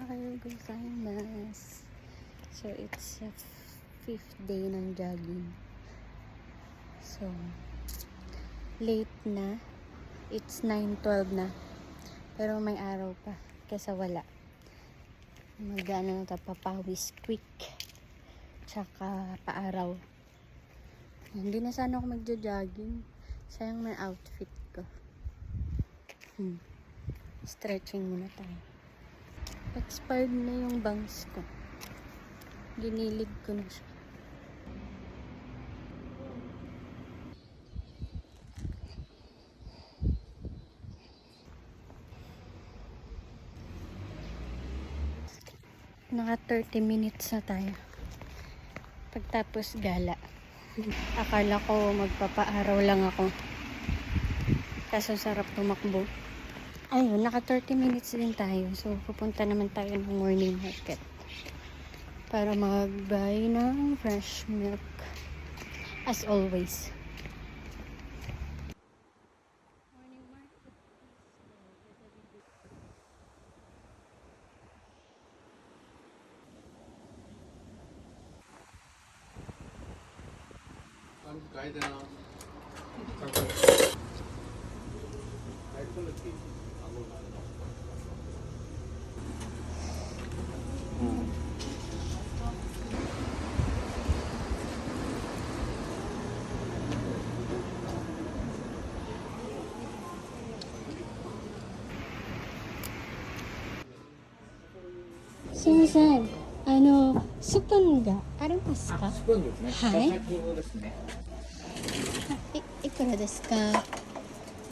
Ohayou gozaimasu. So, it's a 5th day ng jogging. So, late na. It's 9:12 na. Pero may araw pa. Kesa wala. Mag-ano na ito, papawis quick. Tsaka paaraw. Hindi na sana ako magja-jogging. Sayang may outfit ko. Stretching muna tayo. Expired na yung bangs ko. Ginilig ko na siya. Naka 30 minutes na tayo. Pagtapos gala. Akala ko magpapaaraw lang ako. Kaso sarap tumakbo. Ayun, naka 30 minutes din tayo. So, pupunta naman tayo ng morning market. Para mag-buy ng fresh milk. As always. Morning market. Sumisan, span ga arimasu ka? スプーンですね。はい。先ほどですね。いくらですか？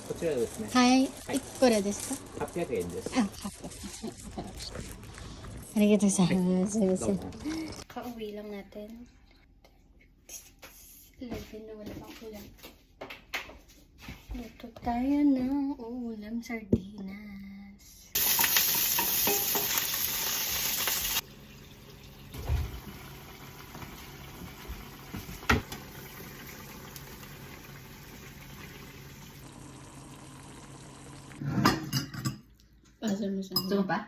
こちらですね。はい。いくらですか800円です。？800円。ありがとうございます。すいません。Kauwi lang natin. 11 na wala pang ulam. Luto tayo ng ulam sardinas. Gusto mo pa?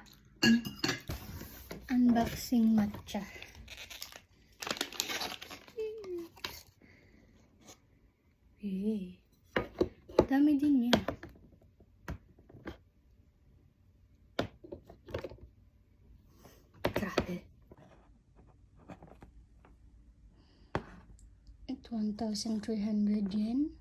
Unboxing matcha. Dami din yan. Grabe. At 1,300 yen.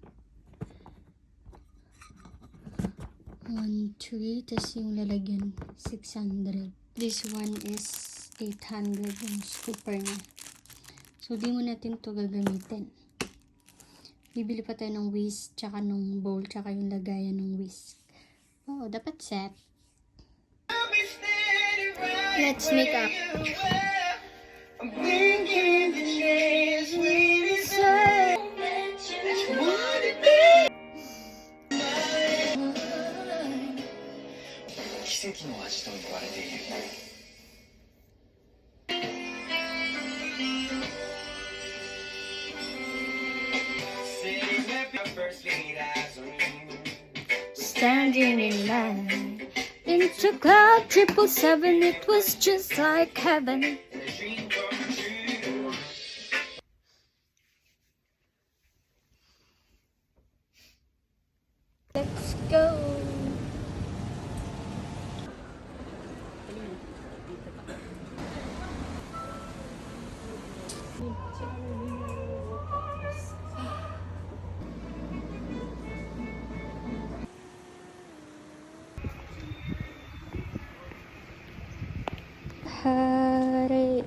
1,300, tas yung lalagyan 600. This one is 800 yung scooper niya. So, di mo natin to gagamitin. Bibili pa tayo ng whisk, tsaka ng bowl, tsaka yung lagayan ng whisk. Oh, dapat set. Let's make up. Standing in line into Club 777, it was just like heaven. Let's go. Hare